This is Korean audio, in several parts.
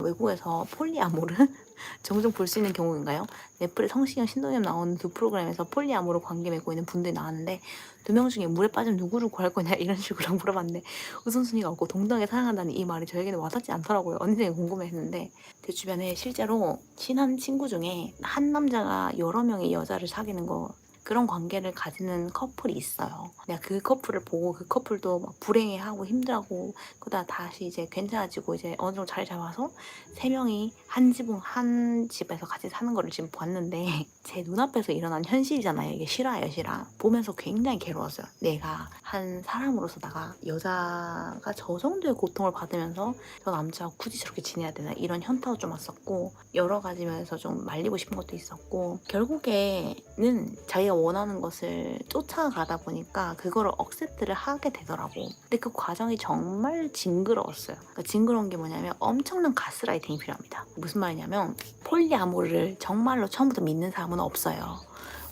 외국에서 폴리아모르 종종 볼 수 있는 경우인가요? 넷플에 성시경, 신동엽 나오는 두 프로그램에서 폴리아모르 관계 맺고 있는 분들이 나왔는데 두 명 중에 물에 빠지면 누구를 구할 거냐 이런 식으로 물어봤는데 우선순위가 없고 동등하게 사랑한다는 이 말이 저에게는 와닿지 않더라고요. 언니들이 궁금해했는데 제 주변에 실제로 친한 친구 중에 한 남자가 여러 명의 여자를 사귀는 거 그런 관계를 가지는 커플이 있어요. 내가 그 커플을 보고 그 커플도 막 불행해하고 힘들어하고 그러다 다시 이제 괜찮아지고 이제 어느 정도 잘 잡아서 세 명이 한 지붕 한 집에서 같이 사는 거를 지금 봤는데 제 눈앞에서 일어난 현실이잖아요. 이게 실화예요, 실화. 보면서 굉장히 괴로웠어요. 내가 한 사람으로서다가 여자가 저 정도의 고통을 받으면서 저 남자가 굳이 저렇게 지내야 되나 이런 현타가 좀 왔었고 여러 가지 면에서 좀 말리고 싶은 것도 있었고 결국에는 자기가 원하는 것을 쫓아가다 보니까 그거를 억셉트를 하게 되더라고. 근데 그 과정이 정말 징그러웠어요. 그러니까 징그러운 게 뭐냐면 엄청난 가스라이팅이 필요합니다. 무슨 말이냐면 폴리아모르를 정말로 처음부터 믿는 사람은 없어요.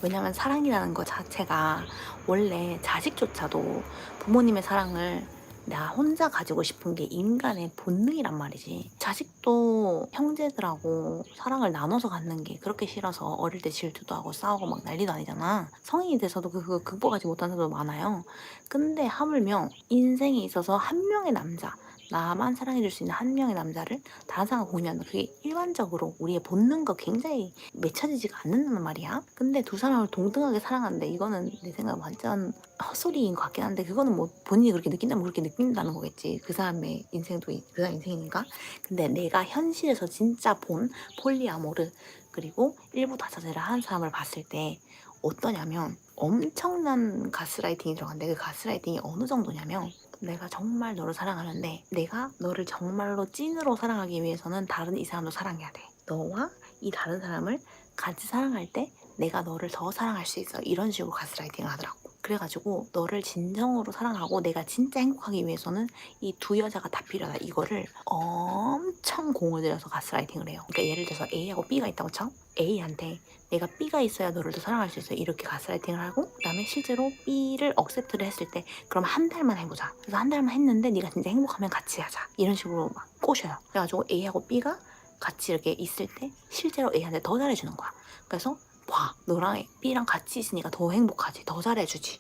왜냐면 사랑이라는 것 자체가 원래 자식조차도 부모님의 사랑을 나 혼자 가지고 싶은 게 인간의 본능이란 말이지. 자식도 형제들하고 사랑을 나눠서 갖는 게 그렇게 싫어서 어릴 때 질투도 하고 싸우고 막 난리도 아니잖아. 성인이 돼서도 그거 극복하지 못한 사람도 많아요. 근데 하물며 인생에 있어서 한 명의 남자, 나만 사랑해줄 수 있는 한 명의 남자를 다른 사람과 공유한다. 그게 일반적으로 우리의 본능과 굉장히 맺혀지지가 않는단 말이야. 근데 두 사람을 동등하게 사랑하는데 이거는 내 생각에 완전 헛소리인 것 같긴 한데 그거는 뭐 본인이 그렇게 느낀다면 그렇게 느낀다는 거겠지. 그 사람의 인생도 그 사람 인생이니까. 근데 내가 현실에서 진짜 본 폴리아모르 그리고 일부 다처제를 하는 사람을 봤을 때 어떠냐면 엄청난 가스라이팅이 들어간데 그 가스라이팅이 어느 정도냐면 내가 정말 너를 사랑하는데 내가 너를 정말로 찐으로 사랑하기 위해서는 다른 이 사람도 사랑해야 돼. 너와 이 다른 사람을 같이 사랑할 때 내가 너를 더 사랑할 수 있어. 이런 식으로 가스라이팅을 하더라고. 그래가지고 너를 진정으로 사랑하고 내가 진짜 행복하기 위해서는 이 두 여자가 다 필요하다. 이거를 엄청 공을 들여서 가스라이팅을 해요. 그러니까 예를 들어서 A하고 B가 있다고 쳐? A한테 내가 B가 있어야 너를 더 사랑할 수 있어. 이렇게 가스라이팅을 하고 그다음에 실제로 B를 억셉트를 했을 때 그럼 한 달만 해보자. 그래서 한 달만 했는데 네가 진짜 행복하면 같이 하자. 이런 식으로 막 꼬셔요. 그래가지고 A하고 B가 같이 이렇게 있을 때 실제로 A한테 더 잘해주는 거야. 그래서 와 너랑 B랑 같이 있으니까 더 행복하지. 더 잘해주지.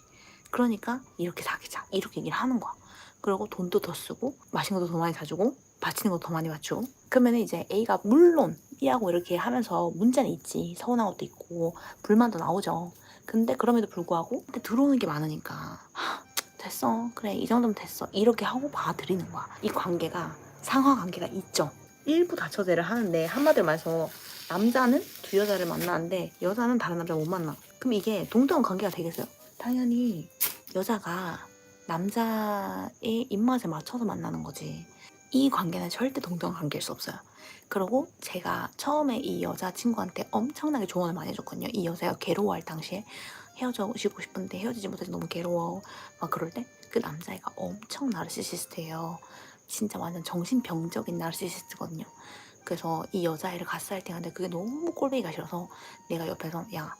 그러니까 이렇게 사귀자. 이렇게 얘기를 하는 거야. 그리고 돈도 더 쓰고 맛있는 것도 더 많이 사주고 바치는 것도 더 많이 맞추고 그러면 이제 A가 물론 B하고 이렇게 하면서 문제는 있지. 서운한 것도 있고 불만도 나오죠. 근데 그럼에도 불구하고 근데 들어오는 게 많으니까 됐어. 그래 이 정도면 됐어. 이렇게 하고 봐드리는 거야. 이 관계가 상하 관계가 있죠. 일부 다처제를 하는데 한마디로 말해서 남자는 두 여자를 만나는데 여자는 다른 남자를 못 만나. 그럼 이게 동등한 관계가 되겠어요? 당연히 여자가 남자의 입맛에 맞춰서 만나는 거지. 이 관계는 절대 동등한 관계일 수 없어요. 그리고 제가 처음에 이 여자친구한테 엄청나게 조언을 많이 해줬거든요. 이 여자가 괴로워할 당시에 헤어지고 싶은데 헤어지지 못해서 너무 괴로워 막 그럴 때 그 남자애가 엄청 나르시시스트예요. 진짜 완전 정신병적인 나르시시스트거든요. 그래서 이 여자애를 가스라이팅하는데 그게 너무 꼴보기가 싫어서 내가 옆에서 야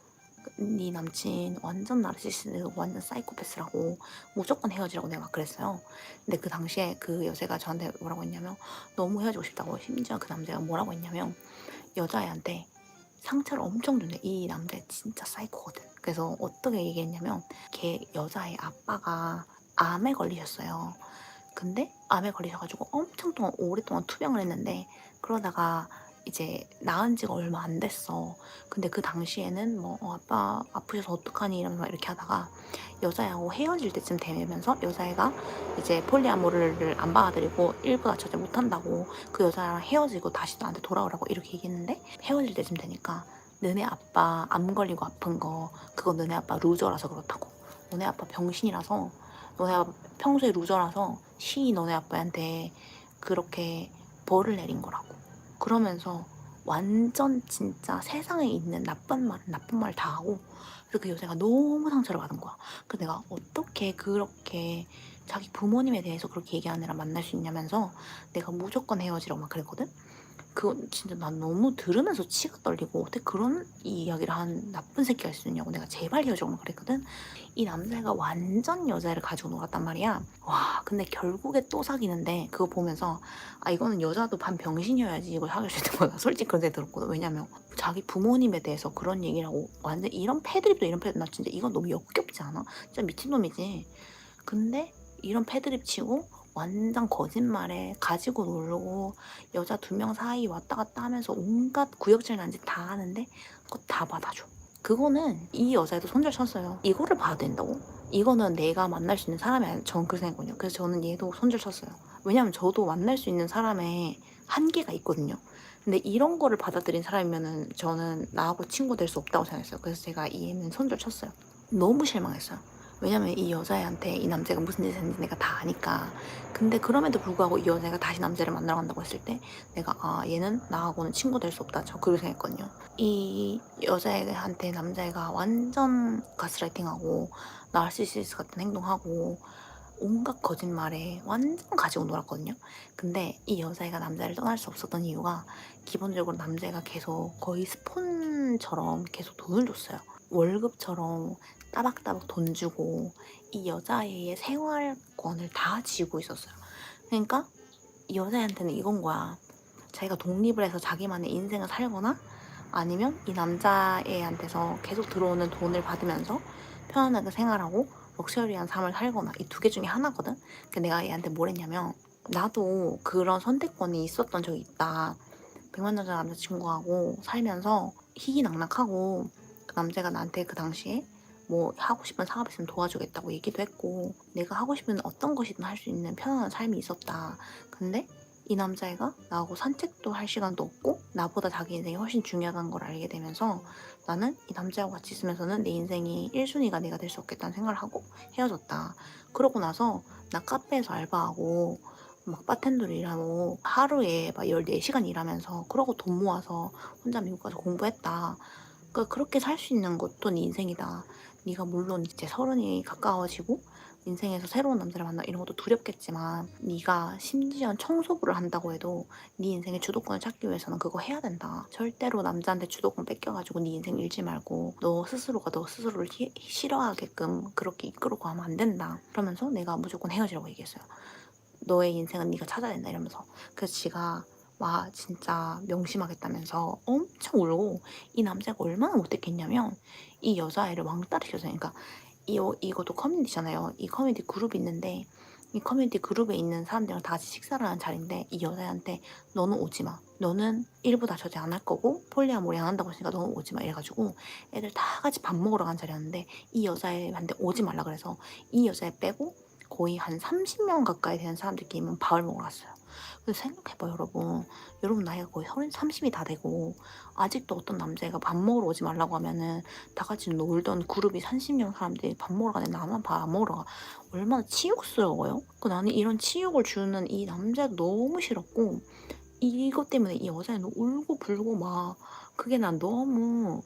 네 남친 완전 나르시시스트 완전 사이코패스라고 무조건 헤어지라고 내가 막 그랬어요. 근데 그 당시에 그 여자가 저한테 뭐라고 했냐면 너무 헤어지고 싶다고 심지어 그 남자가 뭐라고 했냐면 여자애한테 상처를 엄청 준대. 이 남자 진짜 사이코거든. 그래서 어떻게 얘기했냐면 걔 여자의 아빠가 암에 걸리셨어요. 근데 암에 걸리셔가지고 엄청 동안 오랫동안 투병을 했는데 그러다가 이제 나은 지가 얼마 안 됐어. 근데 그 당시에는 뭐 아빠 아프셔서 어떡하니 이러면서 막 이렇게 하다가 여자애하고 헤어질 때쯤 되면서 여자애가 이제 폴리아모르를 안 받아들이고 일부 다처제 못한다고 그 여자랑 헤어지고 다시 나한테 돌아오라고 이렇게 얘기했는데 헤어질 때쯤 되니까 너네 아빠 암 걸리고 아픈 거 그거 너네 아빠 루저라서 그렇다고. 너네 아빠 병신이라서 너네 아빠 평소에 루저라서 신이 너네 아빠한테 그렇게 벌을 내린 거라고. 그러면서 완전 진짜 세상에 있는 나쁜 말은 나쁜 말 다 하고 그래서 그 여자가 너무 상처를 받은 거야. 그래서 내가 어떻게 그렇게 자기 부모님에 대해서 그렇게 얘기하느라 만날 수 있냐면서 내가 무조건 헤어지라고 막 그랬거든. 그건 진짜 난 너무 들으면서 치가 떨리고 '어떻게 그런 이야기를 한 나쁜 새끼가 있을 수 있냐.'고 내가 제발 헤어지고 막 그랬거든. 이 남자애가 완전 여자애를 가지고 놀았단 말이야. 와 근데 결국에 또 사귀는데 그거 보면서 '아 이거는 여자도 반 병신이어야지 이걸 사귈 수 있는 거다.' 솔직히 그런 생각이 들었거든. 왜냐면 자기 부모님에 대해서 그런 얘기를 하고 완전 이런 패드립도 이런 패드 나 진짜 이건 너무 역겹지 않아? 진짜 미친놈이지. 근데 이런 패드립 치고 완전 거짓말에 가지고 놀고 여자 2명 사이 왔다 갔다 하면서 온갖 구역질 난 짓 다 하는데 그거 다 받아줘. 그거는 이 여자애도 손절 쳤어요. 이거를 봐야 된다고? 이거는 내가 만날 수 있는 사람이 아니야. 저는 그렇게 생각했거든요. 그래서 저는 얘도 손절 쳤어요. 왜냐면 저도 만날 수 있는 사람의 한계가 있거든요. 근데 이런 거를 받아들인 사람이면은 저는 나하고 친구 될 수 없다고 생각했어요. 그래서 제가 이 애는 손절 쳤어요. 너무 실망했어요. 왜냐면 이 여자애한테 이 남자가 무슨 짓을 했는지 내가 다 아니까. 근데 그럼에도 불구하고 이 여자애가 다시 남자를 만나러 간다고 했을 때 내가 아 얘는 나하고는 친구 될 수 없다. 저 그렇게 생각했거든요. 이 여자애한테 남자애가 완전 가스라이팅하고 나르시시스트 같은 행동하고 온갖 거짓말에 완전 가지고 놀았거든요. 근데 이 여자애가 남자를 떠날 수 없었던 이유가 기본적으로 남자애가 계속 거의 스폰처럼 계속 돈을 줬어요. 월급처럼 따박따박 돈 주고 이 여자애의 생활권을 다 쥐고 있었어요. 그러니까 이 여자애한테는 이건 거야. 자기가 독립을 해서 자기만의 인생을 살거나 아니면 이 남자애한테서 계속 들어오는 돈을 받으면서 편안하게 생활하고 럭셔리한 삶을 살거나 이 두 개 중에 하나거든. 근데 내가 얘한테 뭘 했냐면 나도 그런 선택권이 있었던 적이 있다. 백만 여자 남자친구하고 살면서 희희낙낙하고 그 남자가 나한테 그 당시에 뭐 하고 싶은 사업 있으면 도와주겠다고 얘기도 했고 내가 하고 싶은 어떤 것이든 할 수 있는 편안한 삶이 있었다. 근데 이 남자애가 나하고 산책도 할 시간도 없고 나보다 자기 인생이 훨씬 중요하다는 걸 알게 되면서 나는 이 남자하고 같이 있으면서는 내 인생이 1순위가 내가 될 수 없겠다는 생각을 하고 헤어졌다. 그러고 나서 나 카페에서 알바하고 막 바텐더로 일하고 하루에 막 14시간 일하면서 그러고 돈 모아서 혼자 미국 가서 공부했다. 그러니까 그렇게 살 수 있는 것도 네 인생이다. 네가 물론 이제 30이 가까워지고 인생에서 새로운 남자를 만나 이런 것도 두렵겠지만 네가 심지어 청소부를 한다고 해도 네 인생의 주도권을 찾기 위해서는 그거 해야 된다. 절대로 남자한테 주도권 뺏겨가지고 네 인생 잃지 말고 너 스스로가 너 스스로를 싫어하게끔 그렇게 이끌고 가면 안 된다. 그러면서 내가 무조건 헤어지라고 얘기했어요. 너의 인생은 네가 찾아야 된다 이러면서. 그래서 지가 와 진짜 명심하겠다면서 엄청 울고 이 남자가 얼마나 못됐겠냐면 이 여자애를 왕따 시켰어요. 그러니까 이것도 커뮤니티잖아요. 이 커뮤니티 그룹이 있는데 이 커뮤니티 그룹에 있는 사람들이랑 다 같이 식사를 하는 자리인데 이 여자애한테 너는 오지 마. 너는 일부 다 저지 안 할 거고 폴리아모리 안 한다고 했으니까 너는 오지 마. 이래가지고 애들 다 같이 밥 먹으러 간 자리였는데 이 여자애한테 오지 말라 그래서 이 여자애 빼고 거의 한 30명 가까이 되는 사람들끼리만 밥을 먹으러 갔어요. 근데 생각해봐요, 여러분. 여러분 나이가 거의 30이 다 되고 아직도 어떤 남자애가 밥 먹으러 오지 말라고 하면은 다 같이 놀던 그룹이 30명 사람들이 밥 먹으러 가는데 나만 밥 안 먹으러 가. 얼마나 치욕스러워요? 그 나는 이런 치욕을 주는 이 남자도 너무 싫었고 이것 때문에 이 여자애는 울고 불고 막 그게 난 너무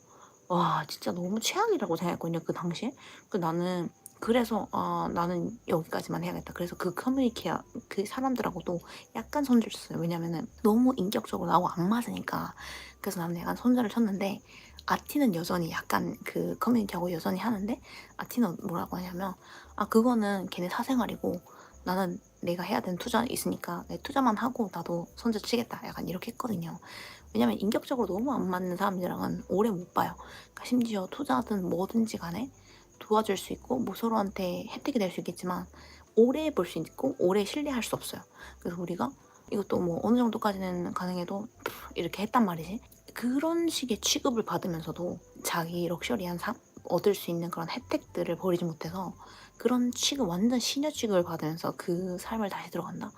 와 진짜 너무 최악이라고 생각했거든요 그 당시에. 그 나는 그래서 아 나는 여기까지만 해야겠다. 그래서 그 커뮤니케어 그 사람들하고도 약간 손절 쳤어요. 왜냐면은 너무 인격적으로 나하고 안 맞으니까. 그래서 나는 약간 손절을 쳤는데 아티는 여전히 약간 그 커뮤니티하고 여전히 하는데 아티는 뭐라고 하냐면 아 그거는 걔네 사생활이고 나는 내가 해야 되는 투자 있으니까 내 투자만 하고 나도 손절 치겠다. 약간 이렇게 했거든요. 왜냐면 인격적으로 너무 안 맞는 사람들이랑은 오래 못 봐요. 그러니까 심지어 투자든 뭐든지 간에 도와줄 수 있고 뭐 서로한테 혜택이 될 수 있겠지만 오래 볼 수 있고 오래 신뢰할 수 없어요. 그래서 우리가 이것도 뭐 어느 정도까지는 가능해도 이렇게 했단 말이지. 그런 식의 취급을 받으면서도 자기 럭셔리한 삶 얻을 수 있는 그런 혜택들을 버리지 못해서 그런 취급 완전 시녀 취급을 받으면서 그 삶을 다시 들어간다.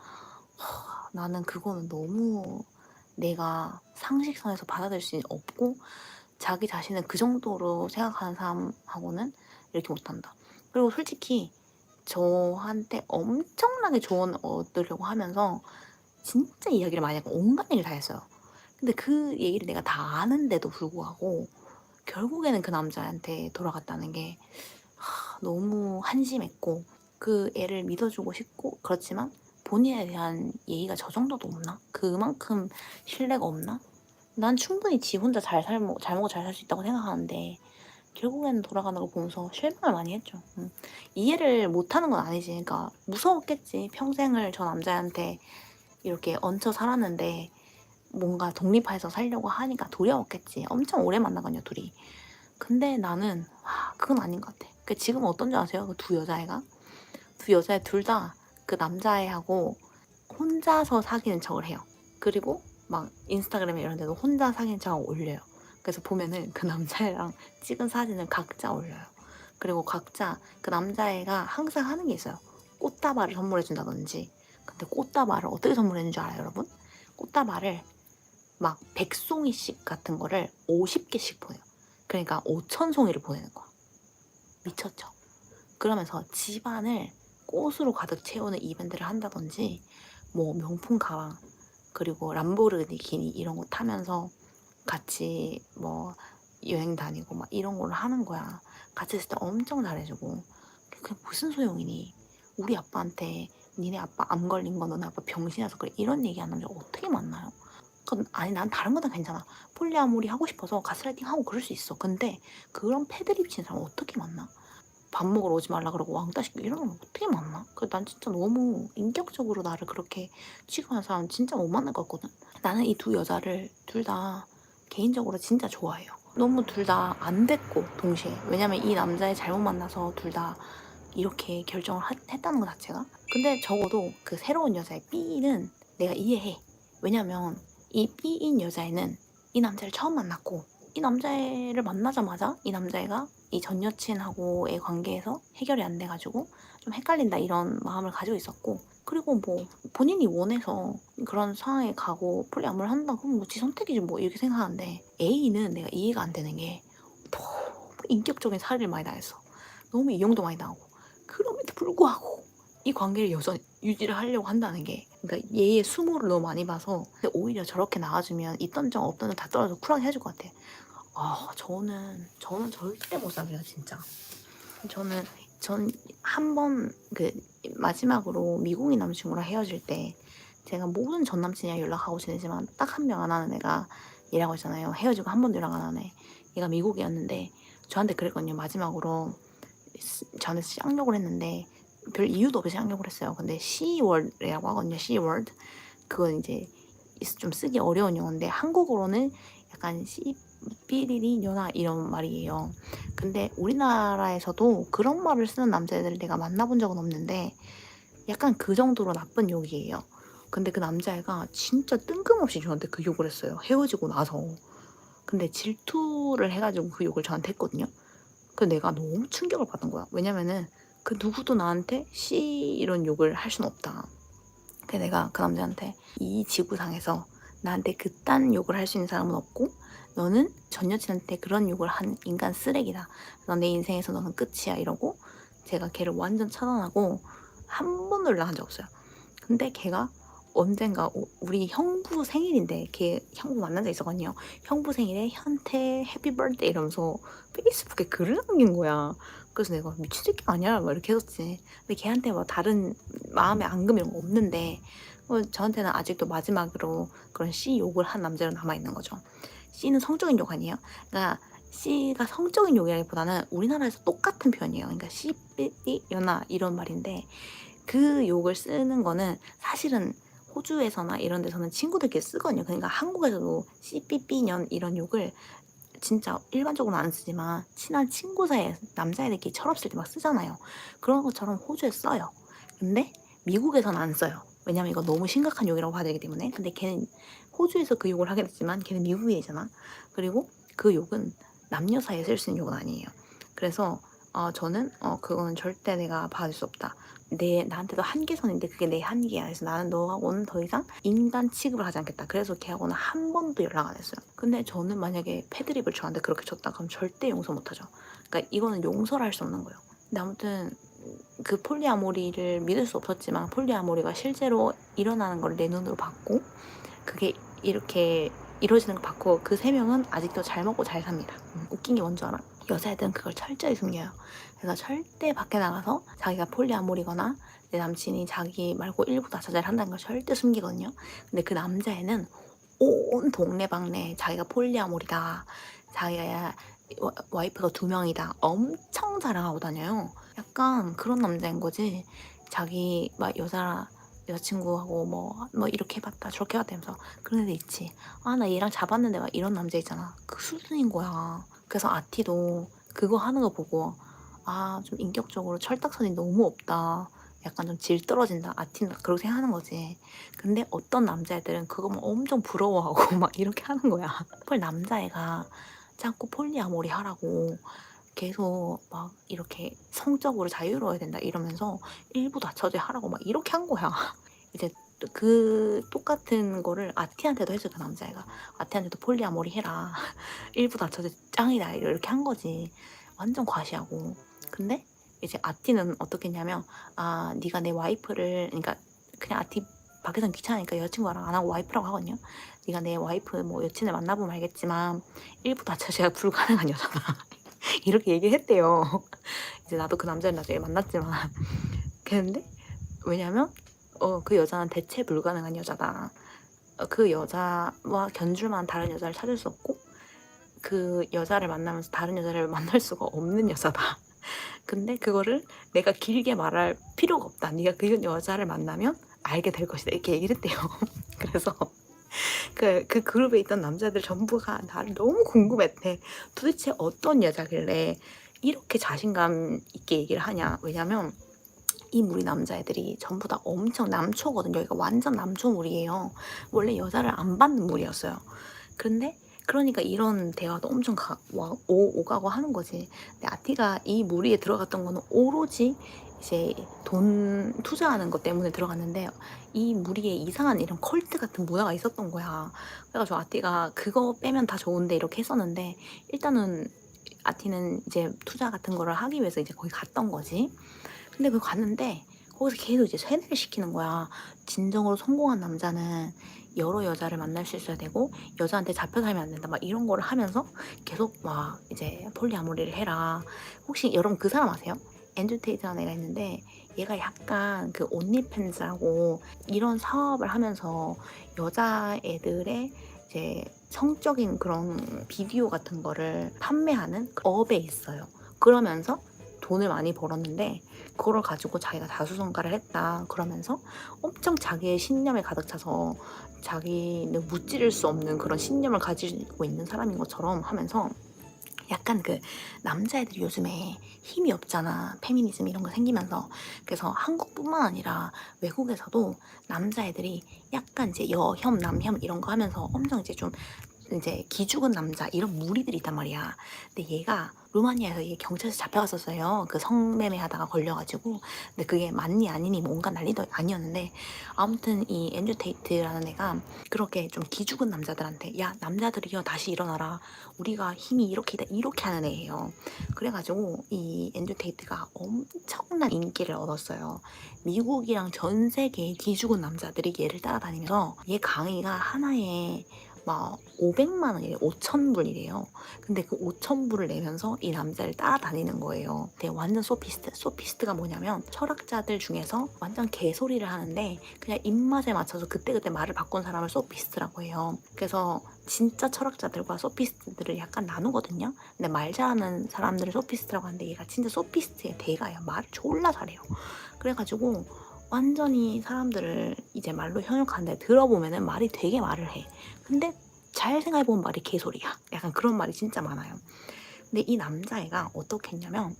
나는 그거는 너무 내가 상식선에서 받아들일 수 없고 자기 자신을 그 정도로 생각하는 사람하고는 이렇게 못한다. 그리고 솔직히 저한테 엄청나게 조언 얻으려고 하면서 진짜 이야기를 많이 하고 온갖 얘기를 다 했어요. 근데 그 얘기를 내가 다 아는데도 불구하고 결국에는 그 남자한테 돌아갔다는 게 너무 한심했고 그 애를 믿어주고 싶고 그렇지만 본인에 대한 예의가 저 정도도 없나? 그만큼 신뢰가 없나? 난 충분히 지 혼자 잘 먹고 잘 살 수 있다고 생각하는데 결국에는 돌아가는 걸 보면서 실망을 많이 했죠. 이해를 못하는 건 아니지. 그러니까 무서웠겠지. 평생을 저 남자한테 이렇게 얹혀 살았는데 뭔가 독립해서 살려고 하니까 두려웠겠지. 엄청 오래 만나거든요, 둘이. 근데 나는 그건 아닌 것 같아. 지금 어떤 줄 아세요? 그 두 여자애가? 두 여자애 둘 다 그 남자애하고 혼자서 사귀는 척을 해요. 그리고 막 인스타그램에 이런 데도 혼자 사귀는 척하고 올려요. 그래서 보면은 그 남자애랑 찍은 사진을 각자 올려요. 그리고 각자 그 남자애가 항상 하는 게 있어요. 꽃다발을 선물해준다든지. 근데 꽃다발을 어떻게 선물해주는 줄 알아요, 여러분? 꽃다발을 막 100송이씩 같은 거를 50개씩 보내요. 그러니까 5,000송이를 보내는 거야. 미쳤죠? 그러면서 집안을 꽃으로 가득 채우는 이벤트를 한다든지 뭐 명품 가방 그리고 람보르기니 이런 거 타면서 같이 뭐 여행 다니고 막 이런 걸 하는 거야. 같이 있을 때 엄청 잘해주고. 그게 무슨 소용이니? 우리 아빠한테 니네 아빠 암 걸린 거 너네 아빠 병신이라서 그래 이런 얘기하는 남자 어떻게 만나요? 아니 난 다른 거는 괜찮아. 폴리아모리 하고 싶어서 가스라이팅 하고 그럴 수 있어. 근데 그런 패드립 치는 사람 어떻게 만나? 밥 먹으러 오지 말라 그러고 왕따 시키고 이런 건 어떻게 만나? 난 진짜 너무 인격적으로 나를 그렇게 취급하는 사람 진짜 못 만날 것 같거든. 나는 이 두 여자를 둘 다 개인적으로 진짜 좋아해요. 너무 둘 다 안 됐고 동시에. 왜냐면 이 남자애 잘못 만나서 둘 다 이렇게 결정을 했다는 것 자체가. 근데 적어도 그 새로운 여자의 B는 내가 이해해. 왜냐면 이 B인 여자애는 이 남자를 처음 만났고 이 남자애를 만나자마자 이 남자애가 이 전 여친하고의 관계에서 해결이 안 돼가지고 좀 헷갈린다 이런 마음을 가지고 있었고 그리고 뭐 본인이 원해서 그런 상황에 가고 폴리아모를 한다 그럼 뭐 지 선택이지 뭐 이렇게 생각하는데 A는 내가 이해가 안 되는 게 너무 인격적인 살해를 많이 당했어. 너무 이용도 많이 당하고 그럼에도 불구하고 이 관계를 여전히 유지를 하려고 한다는 게 그러니까 얘의 수모를 너무 많이 봐서 근데 오히려 저렇게 나와주면 있던 정 없던 정 다 떨어져 쿨하게 해줄 것 같아. 저는 절대 못 사귀어요 진짜. 저는 한 번 그 마지막으로 미국인 남자친구랑 헤어질 때 제가 모든 전 남친이랑 연락하고 지내지만 딱 한 명 안 하는 애가 얘라고 했잖아요. 헤어지고 한 번도 연락 안 하는 애. 얘가 미국이었는데 저한테 그랬거든요. 마지막으로 저한테 쌍욕을 했는데 별 이유도 없이 쌍욕을 했어요. 근데 Cword이라고 하거든요. Cword. 그건 이제 좀 쓰기 어려운 용어인데 한국어로는 약간 삐리리 연하 이런 말이에요. 근데 우리나라에서도 그런 말을 쓰는 남자애들을 내가 만나본 적은 없는데 약간 그 정도로 나쁜 욕이에요. 근데 그 남자애가 진짜 뜬금없이 저한테 그 욕을 했어요. 헤어지고 나서. 근데 질투를 해가지고 그 욕을 저한테 했거든요. 근데 내가 너무 충격을 받은 거야. 왜냐면은 그 누구도 나한테 이런 욕을 할 순 없다. 그래서 내가 그 남자한테 이 지구상에서 나한테 그딴 욕을 할 수 있는 사람은 없고 너는 전 여친한테 그런 욕을 한 인간 쓰레기다. 너 내 인생에서 너는 끝이야 이러고 제가 걔를 완전 차단하고 한 번도 연락한 적 없어요. 근데 걔가 언젠가 우리 형부 생일인데 걔 형부 만난 적 있었거든요. 형부 생일에 현태 해피 버스데이 이러면서 페이스북에 글을 남긴 거야. 그래서 내가 미친 새끼 아니야? 막 이렇게 했었지. 근데 걔한테 뭐 다른 마음의 앙금 이런 거 없는데 저한테는 아직도 마지막으로 그런 C 욕을 한 남자로 남아있는 거죠. C는 성적인 욕 아니에요? 그러니까 C가 성적인 욕이라기보다는 우리나라에서 똑같은 표현이에요. 그러니까 C, 삐, 연하 이런 말인데 그 욕을 쓰는 거는 사실은 호주에서나 이런 데서는 친구들끼리 쓰거든요. 그러니까 한국에서도 씨삐삐년 이런 욕을 진짜 일반적으로는 안 쓰지만 친한 친구 사이에 남자애들끼리 철없을 때 막 쓰잖아요. 그런 것처럼 호주에 써요. 근데 미국에서는 안 써요. 왜냐면 이거 너무 심각한 욕이라고 봐야 되기 때문에. 근데 걔는 호주에서 그 욕을 하게 됐지만 걔는 미국인이잖아. 그리고 그 욕은 남녀 사이에 쓸 수 있는 욕은 아니에요. 그래서 저는 그거는 절대 내가 봐줄 수 없다. 나한테도 한계선인데 그게 내 한계야. 그래서 나는 너하고는 더 이상 인간 취급을 하지 않겠다. 그래서 걔하고는 한 번도 연락 안 했어요. 근데 저는 만약에 패드립을 저한테 그렇게 줬다 그럼 절대 용서 못하죠. 그러니까 이거는 용서를 할 수 없는 거예요. 근데 아무튼 그 폴리아모리를 믿을 수 없었지만 폴리아모리가 실제로 일어나는 걸 내 눈으로 봤고 그게 이렇게 이루어지는 걸 봤고 그 3명은 아직도 잘 먹고 잘 삽니다. 웃긴 게 뭔지 알아? 여자애들은 그걸 철저히 숨겨요. 그래서 절대 밖에 나가서 자기가 폴리아모리거나 내 남친이 자기 말고 일부 다처제를 한다는 걸 절대 숨기거든요. 근데 그 남자애는 온 동네방네 자기가 폴리아모리다, 자기가 와이프가 2명이다 엄청 자랑하고 다녀요. 약간 그런 남자인 거지. 자기 막 여자친구하고 뭐 이렇게 해봤다 저렇게 해봤다 하면서 그런 애들 있지. 아 나 얘랑 잡았는데 막 이런 남자 있잖아. 그 수준인 거야. 그래서 아티도 그거 하는 거 보고 아 좀 인격적으로 철딱선이 너무 없다, 약간 좀 질 떨어진다, 아티는 그렇게 생각하는 거지. 근데 어떤 남자애들은 그거 막 엄청 부러워하고 막 이렇게 하는 거야. 헐, 남자애가 자꾸 폴리아모리 하라고 계속 막 이렇게 성적으로 자유로워야 된다 이러면서 일부 다처제 하라고 막 이렇게 한 거야. 이제 그 똑같은 거를 아티한테도 해줘. 그 남자애가 아티한테도 폴리아모리 해라, 일부 다처제 짱이다 이렇게 한 거지. 완전 과시하고. 근데 이제 아티는 어떻게 했냐면, 아 네가 내 와이프를, 그러니까 그냥 아티 밖에선 귀찮으니까 여자친구랑 안 하고 와이프라고 하거든요. 네가 내 와이프 뭐 여친을 만나보면 알겠지만 일부 다처제가 불가능한 여자다 이렇게 얘기를 했대요. 이제 나도 그 남자를 나중에 만났지만 근데 왜냐면 그 여자는 대체 불가능한 여자다. 그 여자와 견줄만 다른 여자를 찾을 수 없고 그 여자를 만나면서 다른 여자를 만날 수가 없는 여자다. 근데 그거를 내가 길게 말할 필요가 없다. 네가 그 여자를 만나면 알게 될 것이다. 이렇게 얘기를 했대요. 그래서 그 그룹에 있던 남자들 전부가 나를 너무 궁금했대. 도대체 어떤 여자길래 이렇게 자신감 있게 얘기를 하냐. 왜냐면 이 무리 남자애들이 전부 다 엄청 남초거든요. 여기가 완전 남초무리예요. 원래 여자를 안 받는 무리였어요. 근데 그러니까 이런 대화도 엄청 오가고 하는 거지. 근데 아티가 이 무리에 들어갔던 거는 오로지 이제 돈 투자하는 것 때문에 들어갔는데 이 무리에 이상한 이런 컬트 같은 문화가 있었던 거야. 그래가지고 아티가 그거 빼면 다 좋은데 이렇게 했었는데 일단은 아티는 이제 투자 같은 거를 하기 위해서 이제 거기 갔던 거지. 근데 그 갔는데 거기서 계속 이제 세뇌를 시키는 거야. 진정으로 성공한 남자는 여러 여자를 만날 수 있어야 되고 여자한테 잡혀 살면 안 된다 막 이런 거를 하면서 계속 막 이제 폴리아모리를 해라. 혹시 여러분 그 사람 아세요? 앤드류 테이트라는 애가 있는데 얘가 약간 그 온리팬즈라고 이런 사업을 하면서 여자애들의 이제 성적인 그런 비디오 같은 거를 판매하는 업에 있어요. 그러면서 돈을 많이 벌었는데 그걸 가지고 자기가 다수성가를 했다 그러면서 엄청 자기의 신념에 가득 차서 자기는 무찌를 수 없는 그런 신념을 가지고 있는 사람인 것처럼 하면서 약간 그 남자애들이 요즘에 힘이 없잖아. 페미니즘 이런 거 생기면서. 그래서 한국뿐만 아니라 외국에서도 남자애들이 약간 이제 여혐, 남혐 이런 거 하면서 엄청 이제 기죽은 남자 이런 무리들이 있단 말이야. 근데 얘가 루마니아에서 이게 경찰서 잡혀갔었어요. 그 성매매 하다가 걸려가지고. 근데 그게 맞니 아니니 뭔가 난리도 아니었는데 아무튼 이 앤드류 테이트라는 애가 그렇게 좀 기죽은 남자들한테 야 남자들이여 다시 일어나라, 우리가 힘이 이렇게 하는 애예요. 그래가지고 이 앤드류 테이트가 엄청난 인기를 얻었어요. 미국이랑 전 세계의 기죽은 남자들이 얘를 따라다니면서 얘 강의가 하나에 막 500만 원이래, 5천 불이래요. 근데 그 5천 불을 내면서 이 남자를 따라다니는 거예요. 근데 완전 소피스트가 뭐냐면 철학자들 중에서 완전 개소리를 하는데 그냥 입맛에 맞춰서 그때그때 말을 바꾼 사람을 소피스트라고 해요. 그래서 진짜 철학자들과 소피스트들을 약간 나누거든요. 근데 말 잘하는 사람들을 소피스트라고 하는데 얘가 진짜 소피스트의 대가예요. 말을 졸라 잘해요. 그래가지고 완전히 사람들을 이제 말로 현혹하는데 들어보면은 말이 되게 말을 해. 근데 잘 생각해보면 말이 개소리야. 약간 그런 말이 진짜 많아요. 근데 이 남자애가 어떻게 했냐면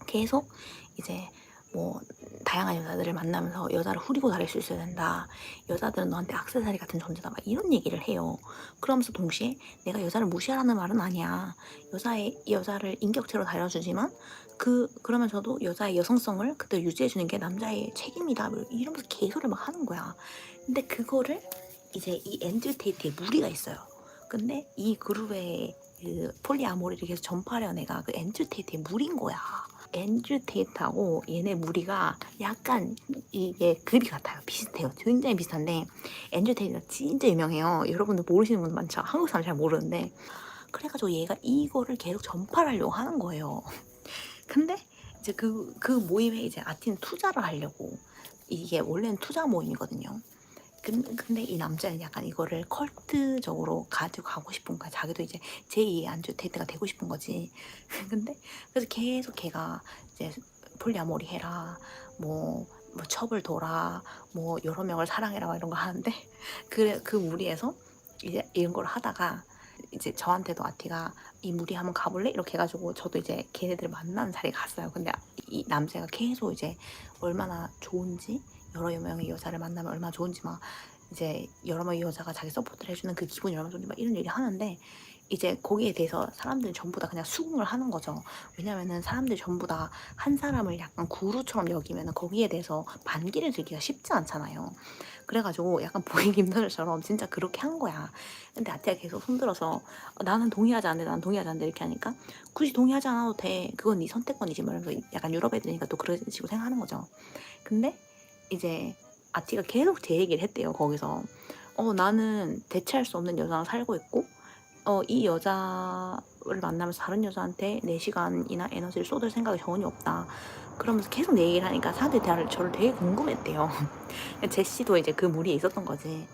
계속 이제 뭐 다양한 여자들을 만나면서 여자를 후리고 다닐 수 있어야 된다. 여자들은 너한테 액세서리 같은 존재다. 막 이런 얘기를 해요. 그러면서 동시에 내가 여자를 무시하라는 말은 아니야. 여자를 인격체로 다뤄주지만 그러면서도 여자의 여성성을 그대로 유지해주는 게 남자의 책임이다. 뭐 이러면서 개소리를 막 하는 거야. 근데 그거를 이제 이 앤드류 테이트의 무리가 있어요. 근데 이 그룹의 그 폴리아모리를 계속 전파하려는 애가 그 앤드류 테이트의 무리인 거야. 앤드류 테이트하고 얘네 무리가 약간 이게 급이 같아요. 비슷해요. 굉장히 비슷한데 앤드류 테이트가 진짜 유명해요. 여러분들 모르시는 분 많죠. 한국 사람 잘 모르는데 그래가지고 얘가 이거를 계속 전파를 하려고 하는 거예요. 근데 이제 그 모임에 이제 아티는 투자를 하려고, 이게 원래는 투자 모임이거든요. 근데 이 남자는 약간 이거를 컬트적으로 가지고 가고 싶은 거야. 자기도 이제 제2의 안주테이트가 되고 싶은 거지. 근데 그래서 계속 걔가 이제 폴리아모리 해라, 뭐 첩을 둬라, 뭐 여러 명을 사랑해라, 막 이런 거 하는데 그 무리에서 이제 이런 걸 하다가 이제 저한테도 아티가 이 무리 한번 가볼래? 이렇게 해가지고 저도 이제 걔네들을 만나는 자리에 갔어요. 근데 이 남자가 계속 이제 얼마나 좋은지, 여러 명의 여자를 만나면 얼마나 좋은지, 막 이제 여러 명의 여자가 자기 서포트를 해주는 그 기분이 얼마나 좋은지 막 이런 얘기 하는데, 이제 거기에 대해서 사람들이 전부 다 그냥 수긍을 하는 거죠. 왜냐면은 사람들이 전부 다 한 사람을 약간 구루처럼 여기면은 거기에 대해서 반기를 들기가 쉽지 않잖아요. 그래가지고 약간 보이김들처럼 진짜 그렇게 한 거야. 근데 아티가 계속 손들어서 나는 동의하지 않는데, 나는 동의하지 않는데 이렇게 하니까 굳이 동의하지 않아도 돼, 그건 네 선택권이지, 뭐 이러면서 약간 유럽 애들이니까 또 그런 식으로 생각하는 거죠. 근데 이제 아티가 계속 제 얘기를 했대요. 거기서 나는 대체할 수 없는 여자랑 살고 있고, 이 여자를 만나면서 다른 여자한테 4시간이나 에너지를 쏟을 생각이 전혀 없다. 그러면서 계속 내 얘기를 하니까 사람들이 저를 되게 궁금했대요. 제시도 이제 그 무리에 있었던 거지.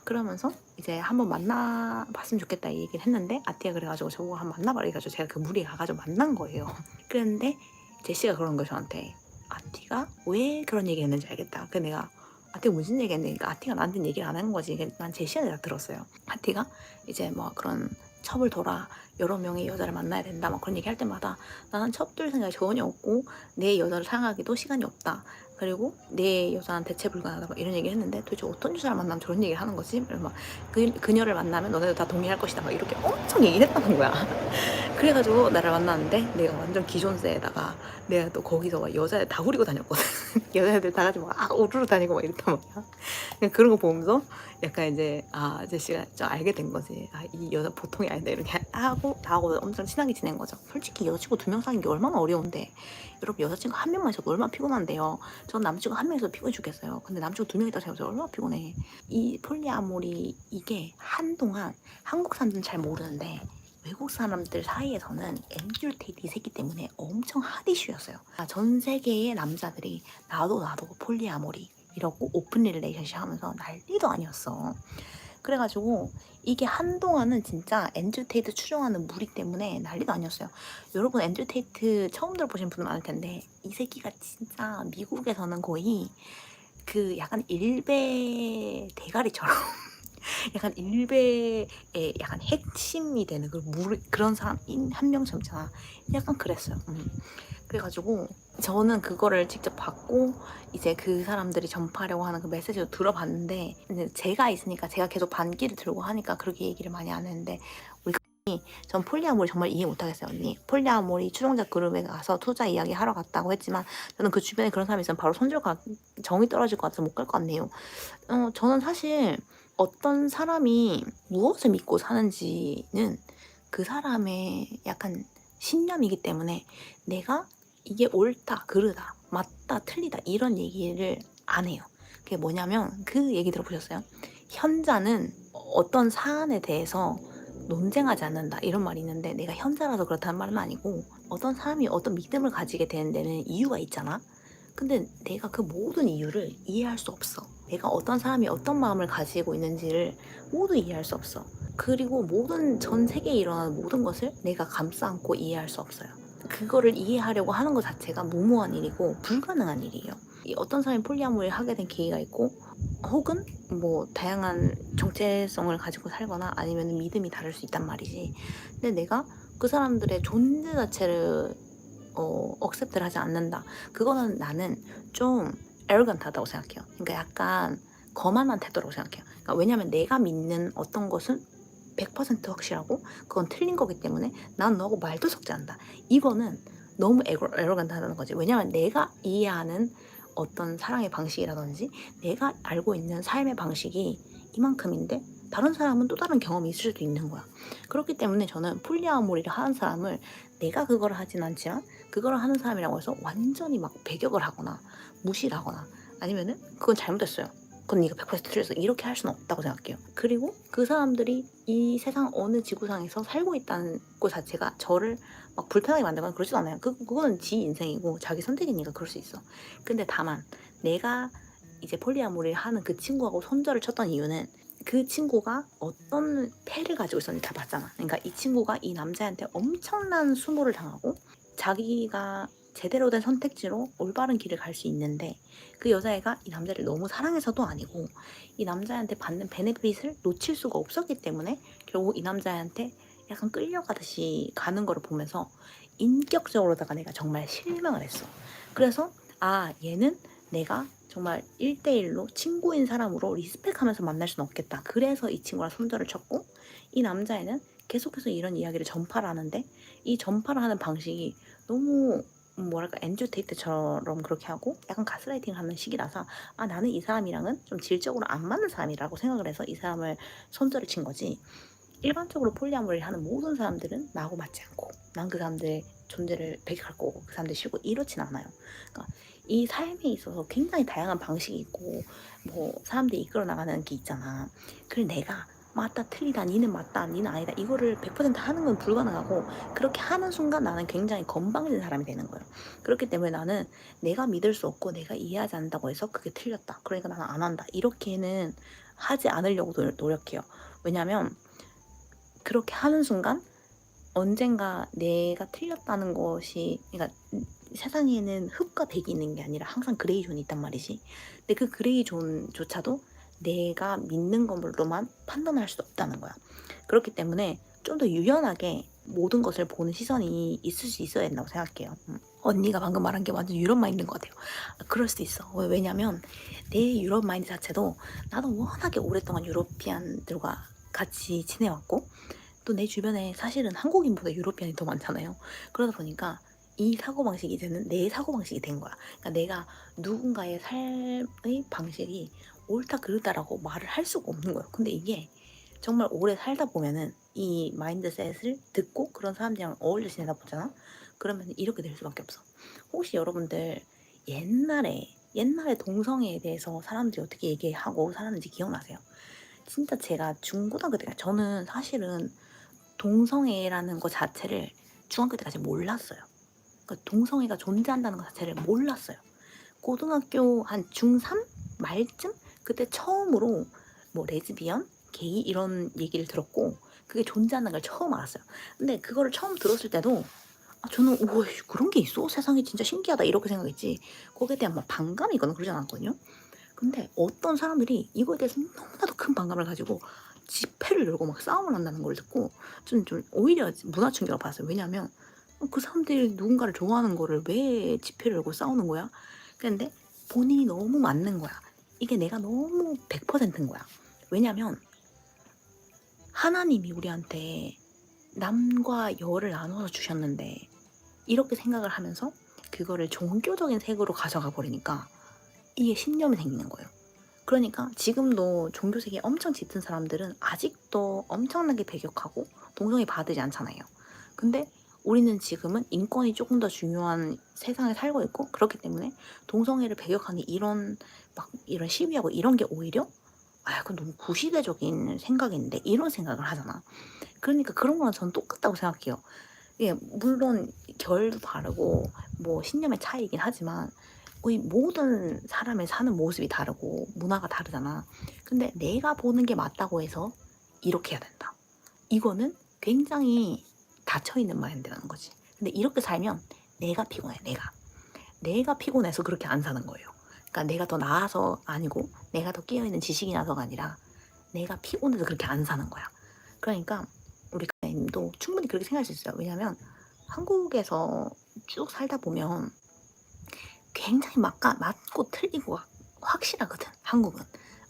그러면서 이제 한번 만나봤으면 좋겠다 이 얘기를 했는데, 아티가 그래가지고 저보고 한번 만나봐라 해가지고 제가 그 무리에 가가지고 만난 거예요. 그런데 제시가 그런 거예요, 저한테. 아티가 왜 그런 얘기 했는지 알겠다. 그 내가 아티가 무슨 얘기 했는데, 아티가 나한테 얘기를 안 하는 거지. 난 제시한테 다 들었어요. 아티가 이제 뭐 그런 첩을 둬라, 여러 명의 여자를 만나야 된다, 막 그런 얘기 할 때마다 나는 첩둘 생각이 전혀 없고 내 여자를 사랑하기도 시간이 없다. 그리고 내 여자는 대체 불가능하다, 막 이런 얘기를 했는데, 도대체 어떤 여자를 만나면 저런 얘기를 하는 거지? 막 그녀를 만나면 너네도 다 동의할 것이다, 막 이렇게 엄청 얘기를 했다는 거야. 그래가지고 나를 만났는데 내가 완전 기존세에다가 내가 또 거기서 막 여자애 다 후리고 다녔거든. 여자애들 다 같이 막 우르르 다니고 막 이랬단 말이야. 그런 거 보면서 약간 이제 제시가 좀 알게 된 거지. 이 여자 보통이 아니다, 이렇게 하고 나하고 엄청 친하게 지낸 거죠. 솔직히 여자친구 2명 사귄 게 얼마나 어려운데, 여러분 여자친구 1명만 있어도 얼마나 피곤한데요. 전 남자친구 1명 있어도 피곤해 죽겠어요. 근데 남자친구 2명 있다고 생각해서 얼마나 피곤해. 이 폴리아모리, 이게 한동안 한국 사람들은 잘 모르는데 외국 사람들 사이에서는 엔듀테이트가 있기 때문에 엄청 핫 이슈였어요. 전 세계의 남자들이 나도 폴리아모리 이러고 오픈 릴레이션십 하면서 난리도 아니었어. 그래가지고 이게 한동안은 진짜 앤드류 테이트 추종하는 무리 때문에 난리도 아니었어요. 여러분 앤드류 테이트 처음 들어보신 분들 많을 텐데, 이 새끼가 진짜 미국에서는 거의 그 약간 일베 대가리처럼 약간 일베의 약간 핵심이 되는 그런 사람 한 명쯤 있잖아. 약간 그랬어요. 그래가지고 저는 그거를 직접 받고 이제 그 사람들이 전파하려고 하는 그 메시지를 들어봤는데, 이제 제가 있으니까 제가 계속 반기를 들고 하니까 그렇게 얘기를 많이 안 했는데, 전 폴리아모리 정말 이해 못하겠어요, 언니. 폴리아모리 추종자 그룹에 가서 투자 이야기 하러 갔다고 했지만 저는 그 주변에 그런 사람이 있으면 바로 손절가 정이 떨어질 것 같아서 못 갈 것 같네요. 저는 사실 어떤 사람이 무엇을 믿고 사는지는 그 사람의 약간 신념이기 때문에 내가 이게 옳다, 그르다, 맞다, 틀리다 이런 얘기를 안 해요. 그게 뭐냐면 그 얘기 들어보셨어요? 현자는 어떤 사안에 대해서 논쟁하지 않는다, 이런 말이 있는데, 내가 현자라서 그렇다는 말은 아니고 어떤 사람이 어떤 믿음을 가지게 되는 데는 이유가 있잖아. 근데 내가 그 모든 이유를 이해할 수 없어. 내가 어떤 사람이 어떤 마음을 가지고 있는지를 모두 이해할 수 없어. 그리고 모든 전 세계에 일어나는 모든 것을 내가 감싸 안고 이해할 수 없어요. 그거를 이해하려고 하는 것 자체가 무모한 일이고 불가능한 일이에요. 어떤 사람이 폴리아모리를 하게 된 계기가 있고, 혹은 뭐 다양한 정체성을 가지고 살거나 아니면 믿음이 다를 수 있단 말이지. 근데 내가 그 사람들의 존재 자체를 억셉트를 하지 않는다, 그거는 나는 좀 에러건트하다고 생각해요. 그러니까 약간 거만한 태도라고 생각해요. 그러니까 왜냐면 내가 믿는 어떤 것은 100% 확실하고 그건 틀린 거기 때문에 난 너하고 말도 섞지 않는다, 이거는 너무 에러건트하다는 거지. 왜냐면 내가 이해하는 어떤 사랑의 방식이라든지 내가 알고 있는 삶의 방식이 이만큼인데 다른 사람은 또 다른 경험이 있을 수도 있는 거야. 그렇기 때문에 저는 폴리아모리를 하는 사람을 내가 그걸 하진 않지만 그걸 하는 사람이라고 해서 완전히 막 배격을 하거나 무시를 하거나 아니면은 그건 잘못됐어요. 그건 네가 100% 틀렸어. 이렇게 할 수는 없다고 생각해요. 그리고 그 사람들이 이 세상 어느 지구상에서 살고 있다는 것 자체가 저를 막 불편하게 만들거나 그러지도 않아요. 그거는 지 인생이고 자기 선택이니까 그럴 수 있어. 근데 다만 내가 이제 폴리아모리를 하는 그 친구하고 손절을 쳤던 이유는 그 친구가 어떤 패를 가지고 있었는지 다 봤잖아. 그러니까 이 친구가 이 남자한테 엄청난 수모를 당하고 자기가 제대로 된 선택지로 올바른 길을 갈 수 있는데 그 여자애가 이 남자를 너무 사랑해서도 아니고 이 남자한테 받는 베네핏을 놓칠 수가 없었기 때문에 결국 이 남자한테 약간 끌려가듯이 가는 거를 보면서 인격적으로다가 내가 정말 실망을 했어. 그래서 아, 얘는 내가 정말 1대1로 친구인 사람으로 리스펙하면서 만날 수는 없겠다. 그래서 이 친구랑 손절을 쳤고 이 남자애는 계속해서 이런 이야기를 전파를 하는데 이 전파를 하는 방식이 너무 뭐랄까 엔조 데이트처럼 그렇게 하고 약간 가스라이팅 하는 식이라서 아, 나는 이 사람이랑은 좀 질적으로 안 맞는 사람이라고 생각을 해서 이 사람을 손절을 친 거지. 일반적으로 폴리아모리를 하는 모든 사람들은 나하고 맞지 않고 난 그 사람들의 존재를 배격할 거고 그 사람들 싫고 이렇진 않아요. 그러니까 이 삶에 있어서 굉장히 다양한 방식이 있고 뭐 사람들이 이끌어 나가는 게 있잖아. 그래 내가 맞다 틀리다 니는 맞다 니는 아니다 이거를 100% 하는 건 불가능하고 그렇게 하는 순간 나는 굉장히 건방진 사람이 되는 거예요. 그렇기 때문에 나는 내가 믿을 수 없고 내가 이해하지 않는다고 해서 그게 틀렸다. 그러니까 나는 안 한다. 이렇게는 하지 않으려고 노력해요. 왜냐면 그렇게 하는 순간 언젠가 내가 틀렸다는 것이 그러니까 세상에는 흑과 백이 있는 게 아니라 항상 그레이 존이 있단 말이지. 근데 그 그레이 존조차도 내가 믿는 것으로만 판단할 수 없다는 거야. 그렇기 때문에 좀 더 유연하게 모든 것을 보는 시선이 있을 수 있어야 된다고 생각해요. 언니가 방금 말한 게 완전 유럽 마인드인 것 같아요. 그럴 수도 있어. 왜냐면 내 유럽 마인드 자체도 나도 워낙에 오랫동안 유러피안들과 같이 지내왔고 또 내 주변에 사실은 한국인보다 유러피안이 더 많잖아요. 그러다 보니까 이 사고방식이 이제는 내 사고방식이 된 거야. 그러니까 내가 누군가의 삶의 방식이 옳다 그르다라고 말을 할 수가 없는 거예요. 근데 이게 정말 오래 살다 보면은 이 마인드셋을 듣고 그런 사람들이랑 어울려 지내다 보잖아. 그러면 이렇게 될 수밖에 없어. 혹시 여러분들 옛날에 동성애에 대해서 사람들이 어떻게 얘기하고 살았는지 기억나세요? 진짜 제가 중고등학교 때 저는 사실은 동성애라는 것 자체를 중학교 때까지 몰랐어요. 그러니까 동성애가 존재한다는 것 자체를 몰랐어요. 고등학교 한 중3 말쯤 그때 처음으로 뭐 레즈비언, 게이 이런 얘기를 들었고 그게 존재하는 걸 처음 알았어요. 근데 그거를 처음 들었을 때도 아, 저는 우와 그런 게 있어? 세상이 진짜 신기하다 이렇게 생각했지 거기에 대한 막 반감이 있거나 그러진 않았거든요. 근데 어떤 사람들이 이거에 대해서 너무나도 큰 반감을 가지고 집회를 열고 막 싸움을 한다는 걸 듣고 좀 오히려 문화 충격을 받았어요. 왜냐면 그 사람들이 누군가를 좋아하는 거를 왜 집회를 열고 싸우는 거야? 근데 본인이 너무 맞는 거야. 이게 내가 너무 100%인 거야. 왜냐면 하나님이 우리한테 남과 여를 나눠서 주셨는데 이렇게 생각을 하면서 그거를 종교적인 색으로 가져가 버리니까 이게 신념이 생기는 거예요. 그러니까 지금도 종교색이 엄청 짙은 사람들은 아직도 엄청나게 배격하고 동정이 받지 않잖아요. 근데 우리는 지금은 인권이 조금 더 중요한 세상에 살고 있고 그렇기 때문에 동성애를 배격하는 이런 시위하고 이런 게 오히려 아, 그건 너무 구시대적인 생각인데 이런 생각을 하잖아. 그러니까 그런 거랑 전 똑같다고 생각해요. 예, 물론 결도 다르고 뭐 신념의 차이이긴 하지만 거의 모든 사람의 사는 모습이 다르고 문화가 다르잖아. 근데 내가 보는 게 맞다고 해서 이렇게 해야 된다. 이거는 굉장히 닫혀있는 마인드라는 거지. 근데 이렇게 살면 내가 피곤해, 내가 피곤해서 그렇게 안 사는 거예요. 그러니까 내가 더 나아서 아니고 내가 더 깨어있는 지식이 나서가 아니라 내가 피곤해서 그렇게 안 사는 거야. 그러니까 우리 가님도 충분히 그렇게 생각할 수 있어요. 왜냐면 한국에서 쭉 살다 보면 굉장히 맞고 틀리고 확실하거든. 한국은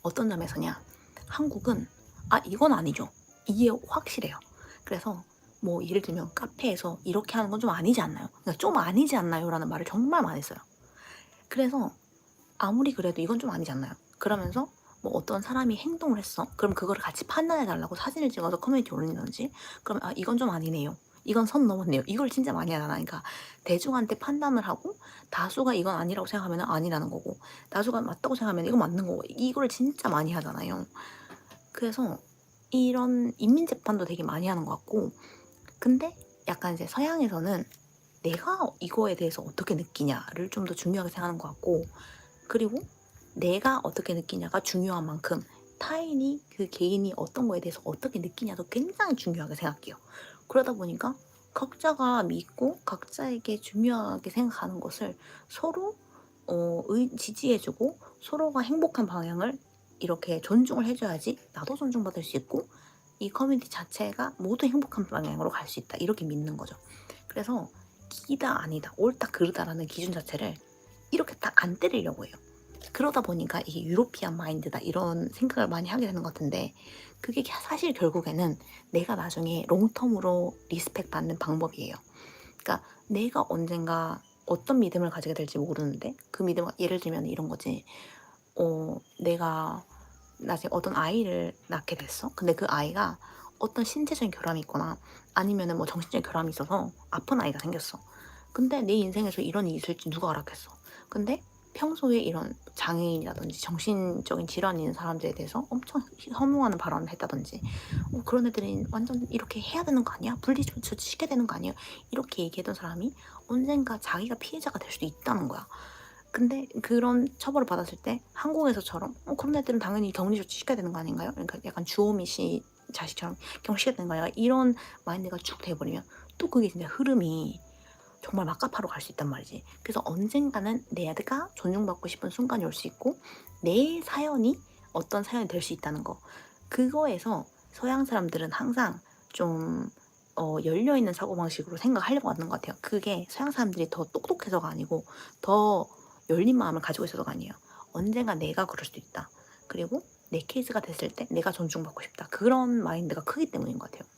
어떤 점에서냐, 한국은 아 이건 아니죠, 이게 확실해요. 그래서 뭐 예를 들면 카페에서 이렇게 하는 건 좀 아니지 않나요? 그러니까 좀 아니지 않나요? 라는 말을 정말 많이 써요. 그래서 아무리 그래도 이건 좀 아니지 않나요? 그러면서 뭐 어떤 사람이 행동을 했어? 그럼 그거를 같이 판단해 달라고 사진을 찍어서 커뮤니티에 올린다든지 그럼 아 이건 좀 아니네요, 이건 선 넘었네요. 이걸 진짜 많이 하잖아. 그러니까 대중한테 판단을 하고 다수가 이건 아니라고 생각하면 아니라는 거고 다수가 맞다고 생각하면 이건 맞는 거고 이걸 진짜 많이 하잖아요. 그래서 이런 인민재판도 되게 많이 하는 것 같고 근데 약간 이제 서양에서는 내가 이거에 대해서 어떻게 느끼냐를 좀 더 중요하게 생각하는 것 같고 그리고 내가 어떻게 느끼냐가 중요한 만큼 타인이 그 개인이 어떤 거에 대해서 어떻게 느끼냐도 굉장히 중요하게 생각해요. 그러다 보니까 각자가 믿고 각자에게 중요하게 생각하는 것을 서로 지지해주고 서로가 행복한 방향을 이렇게 존중을 해줘야지 나도 존중받을 수 있고 이 커뮤니티 자체가 모두 행복한 방향으로 갈 수 있다 이렇게 믿는 거죠. 그래서 기다 아니다 옳다 그르다라는 기준 자체를 이렇게 딱 안 때리려고 해요. 그러다 보니까 이게 유로피안 마인드다 이런 생각을 많이 하게 되는 것 같은데 그게 사실 결국에는 내가 나중에 롱텀으로 리스펙 받는 방법이에요. 그러니까 내가 언젠가 어떤 믿음을 가지게 될지 모르는데 그 믿음 예를 들면 이런 거지. 내가 나중에 어떤 아이를 낳게 됐어. 근데 그 아이가 어떤 신체적인 결함이 있거나 아니면은 뭐 정신적인 결함이 있어서 아픈 아이가 생겼어. 근데 내 인생에서 이런 일이 있을지 누가 알았겠어. 근데 평소에 이런 장애인이라든지 정신적인 질환이 있는 사람들에 대해서 엄청 혐오하는 발언을 했다든지 그런 애들이 완전 이렇게 해야 되는 거 아니야? 분리조치시켜야 되는 거 아니야? 이렇게 얘기했던 사람이 언젠가 자기가 피해자가 될 수도 있다는 거야. 근데 그런 처벌을 받았을 때 한국에서처럼 그런 애들은 당연히 격리 조치시켜야 되는 거 아닌가요? 그러니까 약간 주호미 씨 자식처럼 격리시켜야 되는 거야. 이런 마인드가 쭉 돼버리면 또 그게 진짜 흐름이 정말 막가파로 갈 수 있단 말이지. 그래서 언젠가는 내가 존중받고 싶은 순간이 올 수 있고 내 사연이 어떤 사연이 될 수 있다는 거. 그거에서 서양 사람들은 항상 좀 열려있는 사고방식으로 생각하려고 하는 것 같아요. 그게 서양 사람들이 더 똑똑해서가 아니고 더 열린 마음을 가지고 있어서가 아니에요. 언젠가 내가 그럴 수도 있다. 그리고 내 케이스가 됐을 때 내가 존중받고 싶다. 그런 마인드가 크기 때문인 것 같아요.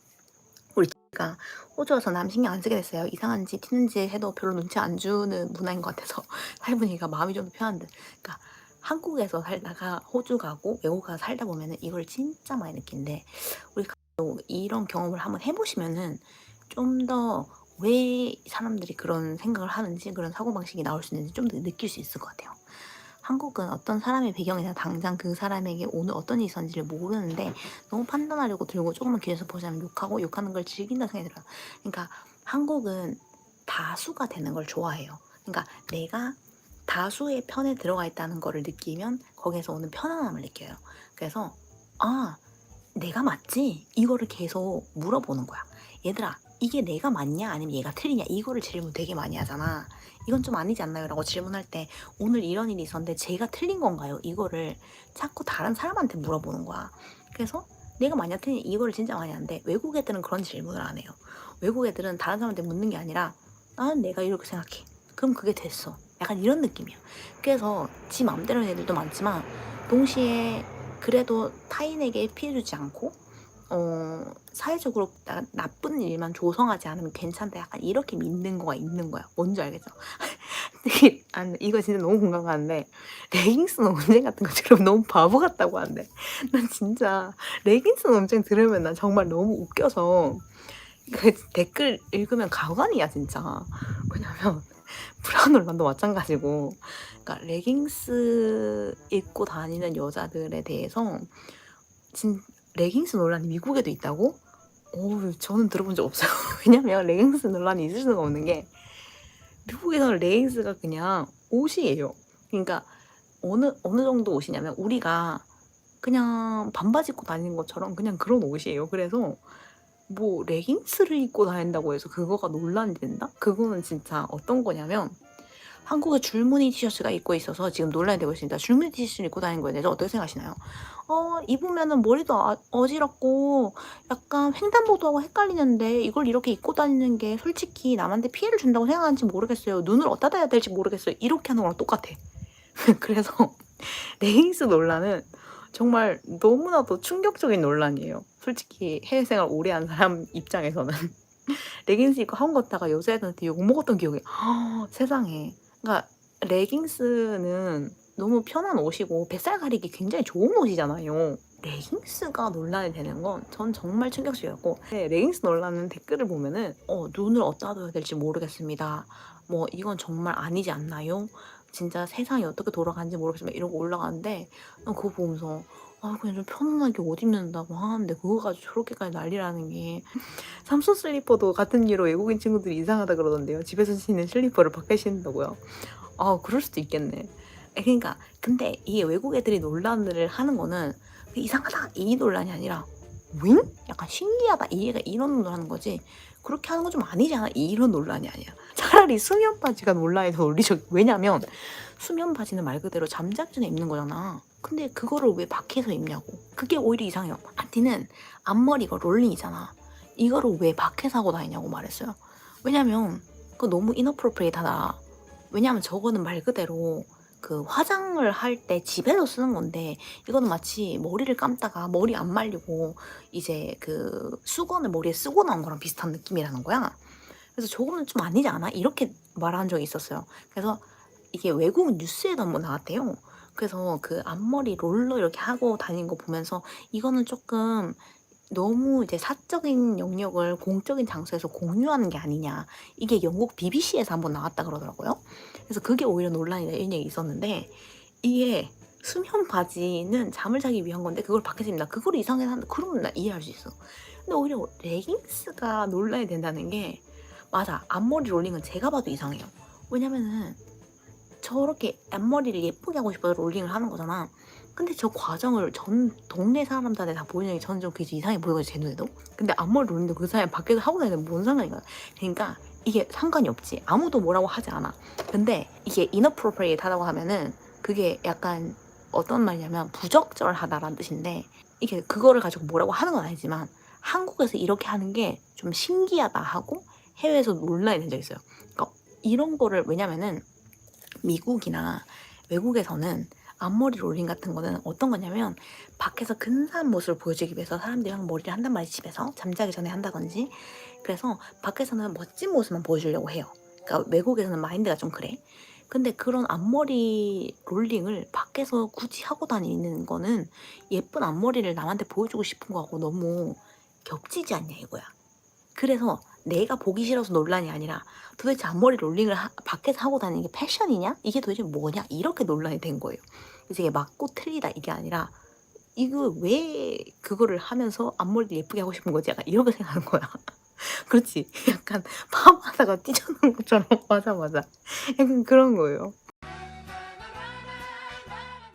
우리 가 호주 와서 남 신경 안 쓰게 됐어요. 이상한지 튀는지 해도 별로 눈치 안 주는 문화인 것 같아서 살보니까 마음이 좀 편한데 그러니까 한국에서 살다가 호주 가고 외국 가서 살다 보면은 이걸 진짜 많이 느낀데 우리 이런 경험을 한번 해보시면은 좀 더 왜 사람들이 그런 생각을 하는지 그런 사고방식이 나올 수 있는지 좀 더 느낄 수 있을 것 같아요. 한국은 어떤 사람의 배경이나 당장 그 사람에게 오늘 어떤 일이 있었는지를 모르는데 너무 판단하려고 들고 조금만 귀에서 보자면 욕하고 욕하는 걸 즐긴다 생각이 들어요. 그러니까 한국은 다수가 되는 걸 좋아해요. 그러니까 내가 다수의 편에 들어가 있다는 거를 느끼면 거기에서 오는 편안함을 느껴요. 그래서 내가 맞지? 이거를 계속 물어보는 거야. 얘들아 이게 내가 맞냐 아니면 얘가 틀리냐 이거를 질문 되게 많이 하잖아. 이건 좀 아니지 않나요? 라고 질문할 때 오늘 이런 일이 있었는데 제가 틀린 건가요? 이거를 자꾸 다른 사람한테 물어보는 거야. 그래서 내가 맞냐 틀리냐 이거를 진짜 많이 하는데 외국 애들은 그런 질문을 안 해요. 외국 애들은 다른 사람한테 묻는 게 아니라 나는 내가 이렇게 생각해. 그럼 그게 됐어. 약간 이런 느낌이야. 그래서 지 맘대로 하는 애들도 많지만 동시에 그래도 타인에게 피해 주지 않고 사회적으로 나쁜 일만 조성하지 않으면 괜찮다. 약간 이렇게 믿는 거가 있는 거야. 뭔지 알겠죠? 이거 진짜 너무 공감 가는데 레깅스 논쟁 같은 거 들으면 너무 바보 같다고 하는데 난 진짜 레깅스 논쟁 들으면 난 정말 너무 웃겨서 그 댓글 읽으면 가관이야 진짜. 왜냐면 브라운 논란도 마찬가지고 그러니까 레깅스 입고 다니는 여자들에 대해서 레깅스 논란이 미국에도 있다고? 저는 들어본 적 없어요. 왜냐면 레깅스 논란이 있을 수가 없는 게 미국에서는 레깅스가 그냥 옷이에요. 그러니까 어느 정도 옷이냐면 우리가 그냥 반바지 입고 다니는 것처럼 그냥 그런 옷이에요. 그래서 뭐 레깅스를 입고 다닌다고 해서 그거가 논란이 된다? 그거는 진짜 어떤 거냐면 한국에 줄무늬 티셔츠가 입고 있어서 지금 논란이 되고 있습니다. 줄무늬 티셔츠를 입고 다니는 거에 대해서 어떻게 생각하시나요? 입으면은 머리도 어지럽고 약간 횡단보도하고 헷갈리는데 이걸 이렇게 입고 다니는 게 솔직히 남한테 피해를 준다고 생각하는지 모르겠어요. 눈을 어디다 대야 될지 모르겠어요. 이렇게 하는 거랑 똑같아. 그래서 레깅스 논란은 정말 너무나도 충격적인 논란이에요. 솔직히 해외 생활 오래 한 사람 입장에서는 레깅스 입고 학원 갔다가 여자애들한테 욕먹었던 기억이 세상에. 그러니까 레깅스는 너무 편한 옷이고 뱃살 가리기 굉장히 좋은 옷이잖아요. 레깅스가 논란이 되는 건 전 정말 충격적이었고, 네, 레깅스 논란은 댓글을 보면은 눈을 어디다 둬야 될지 모르겠습니다. 뭐 이건 정말 아니지 않나요? 진짜 세상이 어떻게 돌아가는지 모르겠습니다. 이러고 올라가는데 그거 보면서 그냥 좀 편안하게 옷 입는다고 하는데 그거 가지고 저렇게까지 난리라는 게 삼성 슬리퍼도 같은 이유로 외국인 친구들이 이상하다 그러던데요. 집에서 신는 슬리퍼를 밖에 신는다고요? 그럴 수도 있겠네. 그러니까 근데 이게 외국 애들이 논란을 하는 거는 이상하다 이 논란이 아니라 윙? 약간 신기하다 이해가 이런 논란을 하는 거지, 그렇게 하는 건 좀 아니잖아 이런 논란이 아니야. 차라리 수면 바지가 논란이 더 논리적. 왜냐면 수면 바지는 말 그대로 잠자기 전에 입는 거잖아. 근데 그거를 왜 밖에서 입냐고. 그게 오히려 이상해요. 니는 앞머리 이거 롤링이잖아. 이거를 왜 밖에서 하고 다니냐고 말했어요. 왜냐면 그거 너무 인어프로프리에이트하다. 왜냐면 저거는 말 그대로 그 화장을 할 때 집에서 쓰는 건데, 이거는 마치 머리를 감다가 머리 안 말리고 이제 그 수건을 머리에 쓰고 나온 거랑 비슷한 느낌이라는 거야. 그래서 저거는 좀 아니지 않아? 이렇게 말한 적이 있었어요. 그래서 이게 외국 뉴스에도 한번 나왔대요. 그래서 그 앞머리 롤러 이렇게 하고 다니는 거 보면서 이거는 조금 너무 이제 사적인 영역을 공적인 장소에서 공유하는 게 아니냐. 이게 영국 BBC에서 한번 나왔다 그러더라고요. 그래서 그게 오히려 논란이 이런 얘기 있었는데, 이게 수면 바지는 잠을 자기 위한 건데 그걸 밖에서 입는다. 그걸 이상하게 하는데 그러면 나 이해할 수 있어. 근데 오히려 레깅스가 논란이 된다는 게, 맞아. 앞머리 롤링은 제가 봐도 이상해요. 왜냐면은 저렇게 앞머리를 예쁘게 하고 싶어서 롤링을 하는 거잖아. 근데 저 과정을 전 동네 사람들한테 다 보이는 게 저는 좀 그게 이상해 보이거든요, 제 눈에도. 근데 앞머리 롤링도 그 사람이 밖에서 하고 다니는 게 뭔 상관인가. 그러니까 이게 상관이 없지. 아무도 뭐라고 하지 않아. 근데 이게 inappropriate하다고 하면은 그게 약간 어떤 말이냐면 부적절하다라는 뜻인데, 이게 그거를 가지고 뭐라고 하는 건 아니지만 한국에서 이렇게 하는 게 좀 신기하다 하고 해외에서 논란이 된 적 있어요. 그러니까 이런 거를, 왜냐면은 미국이나 외국에서는 앞머리 롤링 같은 거는 어떤 거냐면 밖에서 근사한 모습을 보여주기 위해서 사람들이 머리를 한단 말이지, 집에서 잠자기 전에 한다든지. 그래서 밖에서는 멋진 모습만 보여주려고 해요. 그러니까 외국에서는 마인드가 좀 그래. 근데 그런 앞머리 롤링을 밖에서 굳이 하고 다니는 거는 예쁜 앞머리를 남한테 보여주고 싶은 거하고 너무 겹치지 않냐 이거야. 그래서 내가 보기 싫어서 논란이 아니라 도대체 앞머리 롤링을 밖에서 하고 다니는 게 패션이냐? 이게 도대체 뭐냐? 이렇게 논란이 된 거예요. 그래서 이게 맞고 틀리다 이게 아니라 이거 왜 그거를 하면서 앞머리를 예쁘게 하고 싶은 거지? 약간 이렇게 생각하는 거야. 그렇지? 약간 파마하다가 삐져나온 것처럼. 맞아. 약간 그런 거예요.